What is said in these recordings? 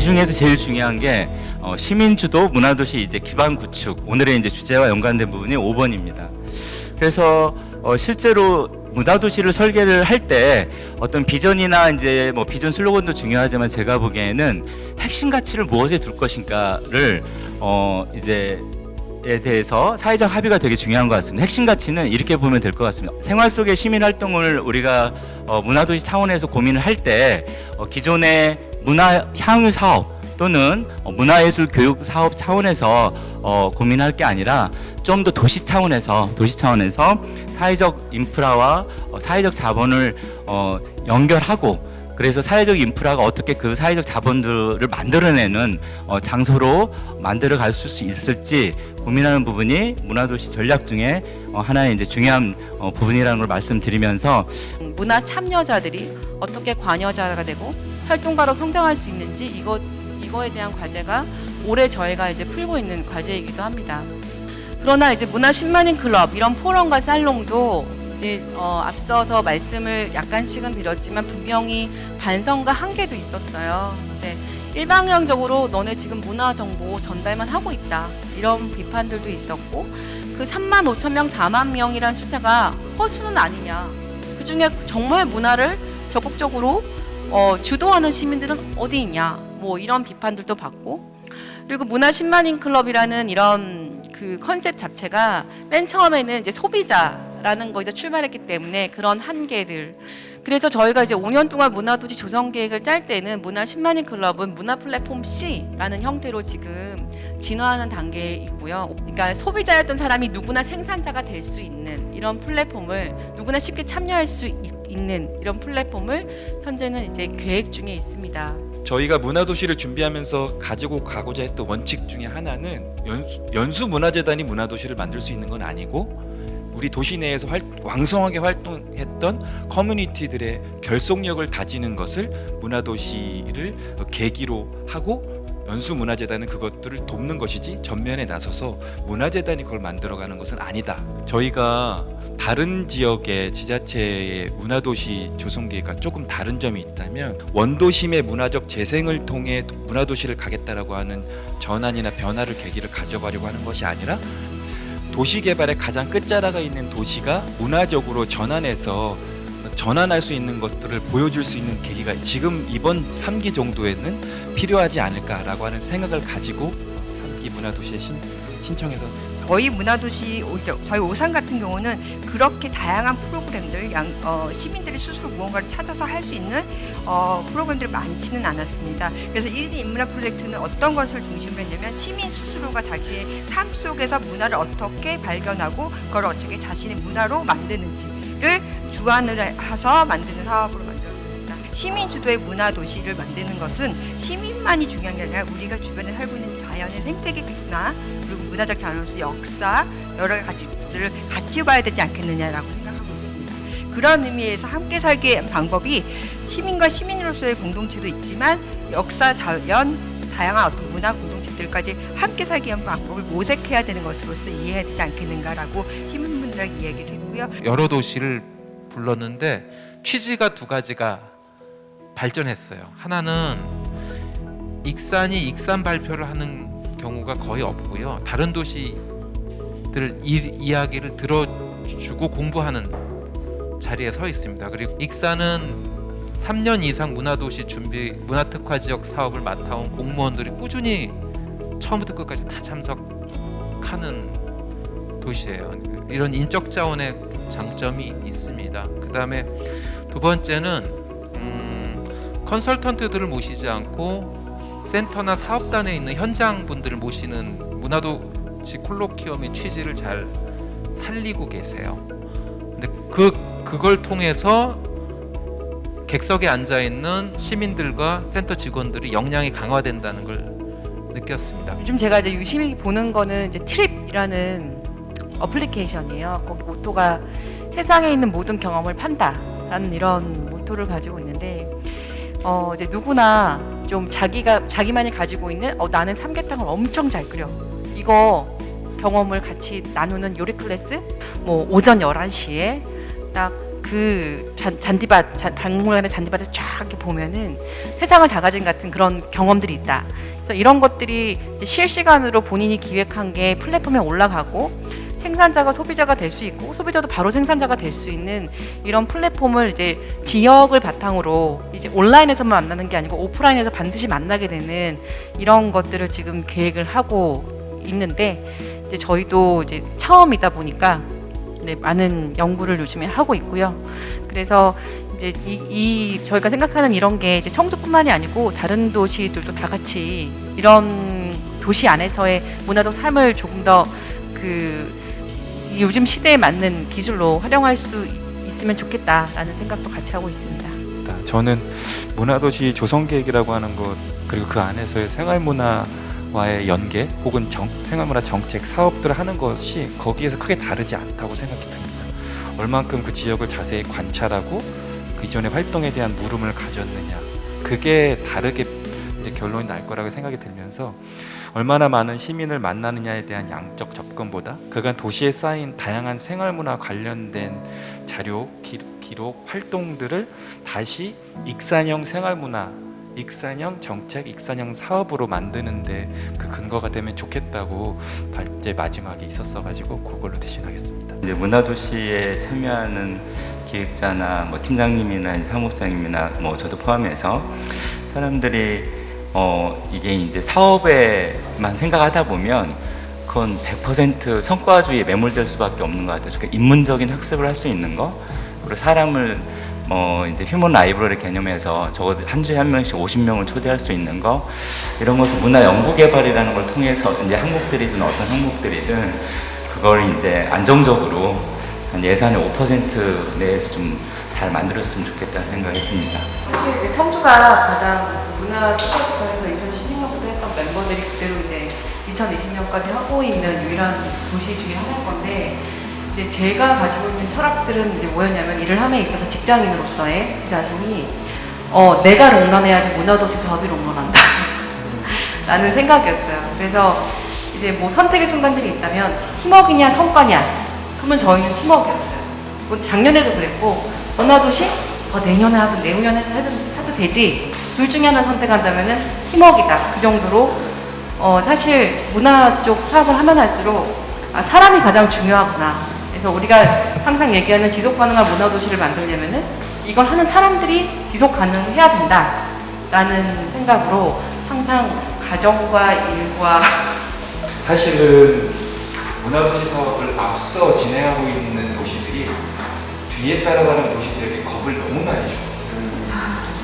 중에서 제일 중요한 게 시민주도 문화도시 이제 기반 구축, 오늘의 이제 주제와 연관된 부분이 5번입니다. 그래서 실제로 문화도시를 설계를 할 때 어떤 비전이나 이제 뭐 비전 슬로건도 중요하지만 제가 보기에는 핵심 가치를 무엇에 둘 것인가를 에 대해서 사회적 합의가 되게 중요한 것 같습니다. 핵심 가치는 이렇게 보면 될 것 같습니다. 생활 속의 시민 활동을 우리가 문화도시 차원에서 고민을 할 때 기존의 문화 향유 사업 또는 문화예술 교육 사업 차원에서 고민할 게 아니라 좀 더 도시 차원에서 사회적 인프라와 사회적 자본을 연결하고, 그래서 사회적 인프라가 어떻게 그 사회적 자본들을 만들어내는 장소로 만들어 갈 수 있을지 고민하는 부분이 문화도시 전략 중에 하나의 이제 중요한 부분이라는 걸 말씀드리면서, 문화 참여자들이 어떻게 관여자가 되고 활동가로 성장할 수 있는지 이거에 대한 과제가 올해 저희가 이제 풀고 있는 과제이기도 합니다. 그러나 이제 문화 10만인 클럽 이런 포럼과 살롱도 이제 앞서서 말씀을 약간씩은 드렸지만 분명히 반성과 한계도 있었어요. 이제 일방향적으로 너네 지금 문화 정보 전달만 하고 있다 이런 비판들도 있었고, 그 3만 5천 명, 4만 명이란 숫자가 허수는 아니냐. 그 중에 정말 문화를 적극적으로 주도하는 시민들은 어디 있냐. 뭐 이런 비판들도 받고, 그리고 문화 10만인 클럽이라는 이런 그 컨셉 자체가 맨 처음에는 이제 소비자라는 거에서 출발했기 때문에 그런 한계들. 그래서 저희가 이제 5년 동안 문화도시 조성 계획을 짤 때는 문화 10만인 클럽은 문화 플랫폼 C라는 형태로 지금 진화하는 단계에 있고요. 그러니까 소비자였던 사람이 누구나 생산자가 될 수 있는 이런 플랫폼을, 누구나 쉽게 참여할 수 있는 이런 플랫폼을 현재는 이제 계획 중에 있습니다. 저희가 문화도시를 준비하면서 가지고 가고자 했던 원칙 중에 하나는 연수문화재단이 문화도시를 만들 수 있는 건 아니고, 우리 도시 내에서 왕성하게 활동했던 커뮤니티들의 결속력을 다지는 것을 문화도시를 계기로 하고, 연수문화재단은 그것들을 돕는 것이지 전면에 나서서 문화재단이 그걸 만들어가는 것은 아니다. 저희가 다른 지역의 지자체의 문화도시 조성계획과 조금 다른 점이 있다면, 원도심의 문화적 재생을 통해 문화도시를 가겠다라고 하는 전환이나 변화를 계기를 가져가려고 하는 것이 아니라, 도시개발의 가장 끝자락에 있는 도시가 문화적으로 전환할 수 있는 것들을 보여줄 수 있는 계기가 지금 이번 3기 정도에는 필요하지 않을까라고 하는 생각을 가지고 3기 문화도시에 신청해서, 저희 문화도시, 저희 오산 같은 경우는 그렇게 다양한 프로그램들, 시민들이 스스로 무언가를 찾아서 할 수 있는 프로그램들이 많지는 않았습니다. 그래서 1인 인문화 프로젝트는 어떤 것을 중심으로 했냐면, 시민 스스로가 자기의 삶 속에서 문화를 어떻게 발견하고 그걸 어떻게 자신의 문화로 만드는지를 주안을 해서 만드는 사업으로 만들었습니다. 시민 주도의 문화도시를 만드는 것은 시민만이 중요한 게 아니라 우리가 주변에 살고 있는 자연의 생태계나 그리고 문화적 자원으로서 역사 여러 가지들을 같이 봐야 되지 않겠느냐라고 생각하고 있습니다. 그런 의미에서 함께 살기의 방법이 시민과 시민으로서의 공동체도 있지만 역사, 자연, 다양한 어떤 문화 공동체들까지 함께 살기 위한 방법을 모색해야 되는 것으로서 이해해야 되지 않겠는가라고 시민분들에게 이야기를 했고요. 여러 도시를 불렀는데 취지가 두 가지가 발전했어요. 하나는 익산이 익산 발표를 하는 경우가 거의 없고요. 다른 도시들 이야기를 들어주고 공부하는 자리에 서 있습니다. 그리고 익산은 3년 이상 문화도시 준비, 문화특화 지역 사업을 맡아온 공무원들이 꾸준히 처음부터 끝까지 다 참석하는 도시예요. 이런 인적 자원의 장점이 있습니다. 그 다음에 두 번째는 컨설턴트들을 모시지 않고 센터나 사업단에 있는 현장 분들을 모시는 문화도시 콜로키움의 취지를 잘 살리고 계세요. 근데 그걸 통해서 객석에 앉아 있는 시민들과 센터 직원들이 역량이 강화된다는 걸 느꼈습니다. 요즘 제가 이제 유심히 보는 거는 이제 트립이라는 어플리케이션이에요. 거기 모토가 세상에 있는 모든 경험을 판다라는 이런 모토를 가지고 있는데, 이제 누구나 좀 자기만이 가지고 있는 나는 삼계탕을 엄청 잘 끓여, 이거 경험을 같이 나누는 요리 클래스, 뭐 오전 11시에 딱 그 잔디밭, 박물관의 잔디밭을 쫙 이렇게 보면은 세상을 다 가진 같은 그런 경험들이 있다. 그래서 이런 것들이 이제 실시간으로 본인이 기획한 게 플랫폼에 올라가고 생산자가 소비자가 될 수 있고 소비자도 바로 생산자가 될 수 있는 이런 플랫폼을 이제 지역을 바탕으로 이제 온라인에서만 만나는 게 아니고 오프라인에서 반드시 만나게 되는 이런 것들을 지금 계획을 하고 있는데 이제 저희도 이제 처음이다 보니까 네, 많은 연구를 요즘에 하고 있고요. 그래서 이제 이 저희가 생각하는 이런 게 이제 청주뿐만이 아니고 다른 도시들도 다 같이 이런 도시 안에서의 문화적 삶을 조금 더 그 요즘 시대에 맞는 기술로 활용할 수 있으면 좋겠다라는 생각도 같이 하고 있습니다. 저는 문화도시 조성계획이라고 하는 것 그리고 그 안에서의 생활문화와의 연계 혹은 생활문화 정책 사업들을 하는 것이 거기에서 크게 다르지 않다고 생각이 듭니다. 얼만큼 그 지역을 자세히 관찰하고 그 이전의 활동에 대한 물음을 가졌느냐 그게 다르게 이제 결론이 날 거라고 생각이 들면서 얼마나 많은 시민을 만나느냐에 대한 양적 접근보다 그간 도시에 쌓인 다양한 생활문화 관련된 자료, 기록, 활동들을 다시 익산형 생활문화, 익산형 정책, 익산형 사업으로 만드는데 그 근거가 되면 좋겠다고 이제 마지막에 있었어가지고 그걸로 대신하겠습니다. 이제 문화도시에 참여하는 기획자나 뭐 팀장님이나 사무국장님이나 뭐 저도 포함해서 사람들이 이게 이제 사업에만 생각하다 보면 그건 100% 성과주의에 매몰될 수밖에 없는 것 같아요. 그러니까 인문적인 학습을 할 수 있는 거, 그리고 사람을 이제 휴먼 라이브러리 개념에서 적어도 한 주에 한 명씩 50명을 초대할 수 있는 거, 이런 것을 문화 연구 개발이라는 걸 통해서 이제 한국들이든 어떤 한국들이든 그걸 이제 안정적으로 한 예산의 5% 내에서 좀 잘 만들었으면 좋겠다는 생각했습니다. 사실 이제 청주가 가장 문화 투자부터해서 2016년부터 했던 멤버들이 그대로 이제 2020년까지 하고 있는 유일한 도시 중에 하나일 건데, 이제 제가 가지고 있는 철학들은 이제 뭐였냐면, 일을 함에 있어서 직장인으로서의 제 자신이 내가 롱런해야지 문화도시 사업이 롱런한다 라는 생각이었어요. 그래서 이제 뭐 선택의 순간들이 있다면 팀워크냐 성과냐, 그러면 저희는 팀워크였어요. 뭐 작년에도 그랬고, 문화도시 내년에 하든 내후년에 해도 되지, 둘 중에 하나 선택한다면은 팀워크이다. 그 정도로 사실 문화 쪽 사업을 하면 할수록 사람이 가장 중요하구나. 그래서 우리가 항상 얘기하는 지속 가능한 문화도시를 만들려면은 이걸 하는 사람들이 지속 가능해야 된다라는 생각으로 항상 가정과 일과 사실은 문화도시 사업을 앞서 진행하고 있는 도시들이 뒤에 따라가는 도시들에게 겁을 너무 많이 주었어요.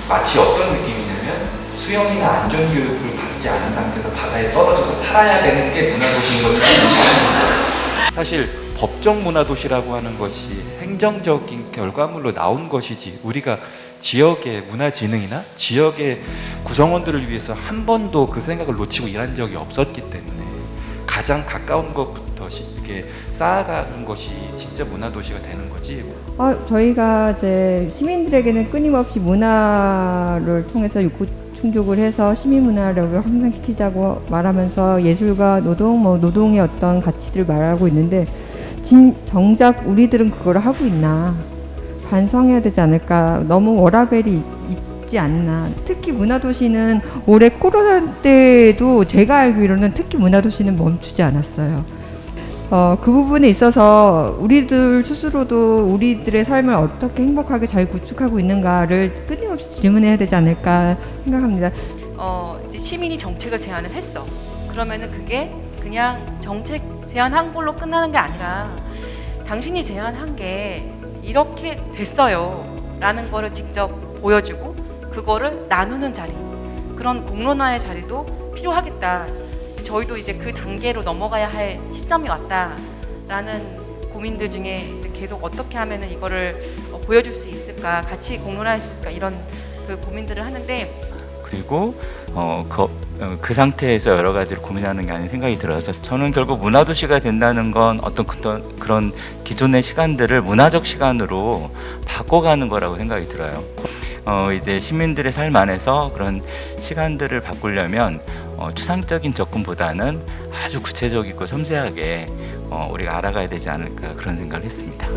마치 어떤 느낌이냐면 수영이나 안전교육을 받지 않은 상태에서 바다에 떨어져서 살아야 되는 게 문화도시인 것처럼 생각했어요. 사실 법정 문화도시라고 하는 것이 행정적인 결과물로 나온 것이지, 우리가 지역의 문화진흥이나 지역의 구성원들을 위해서 한 번도 그 생각을 놓치고 일한 적이 없었기 때문에 가장 가까운 것부터 이렇게 쌓아가는 것이 진짜 문화도시가 되는 거지. 저희가 이제 시민들에게는 끊임없이 문화를 통해서 욕구 충족을 해서 시민 문화력을 향상시키자고 말하면서 예술과 노동의 어떤 가치들을 말하고 있는데, 정작 우리들은 그걸 하고 있나 반성해야 되지 않을까. 너무 워라밸이 있지 않나. 특히 문화도시는 올해 코로나 때도 제가 알기로는 특히 문화도시는 멈추지 않았어요. 그 부분에 있어서 우리들 스스로도 우리들의 삶을 어떻게 행복하게 잘 구축하고 있는가를 끊임없이 질문해야 되지 않을까 생각합니다. 이제 시민이 정책을 제안을 했어. 그러면은 그게 그냥 정책 제안한 걸로 끝나는 게 아니라, 당신이 제안한 게 이렇게 됐어요 라는 거를 직접 보여주고 그거를 나누는 자리, 그런 공론화의 자리도 필요하겠다. 저희도 이제 그 단계로 넘어가야 할 시점이 왔다라는 고민들 중에 이제 계속 어떻게 하면은 이거를 보여줄 수 있을까, 같이 공론화할 수 있을까, 이런 그 고민들을 하는데, 그리고 그 상태에서 여러 가지를 고민하는 게 아닌 생각이 들어서, 저는 결국 문화도시가 된다는 건 어떤 그런 기존의 시간들을 문화적 시간으로 바꿔가는 거라고 생각이 들어요. 이제 시민들의 삶 안에서 그런 시간들을 바꾸려면 추상적인 접근보다는 아주 구체적이고 섬세하게 우리가 알아가야 되지 않을까, 그런 생각을 했습니다.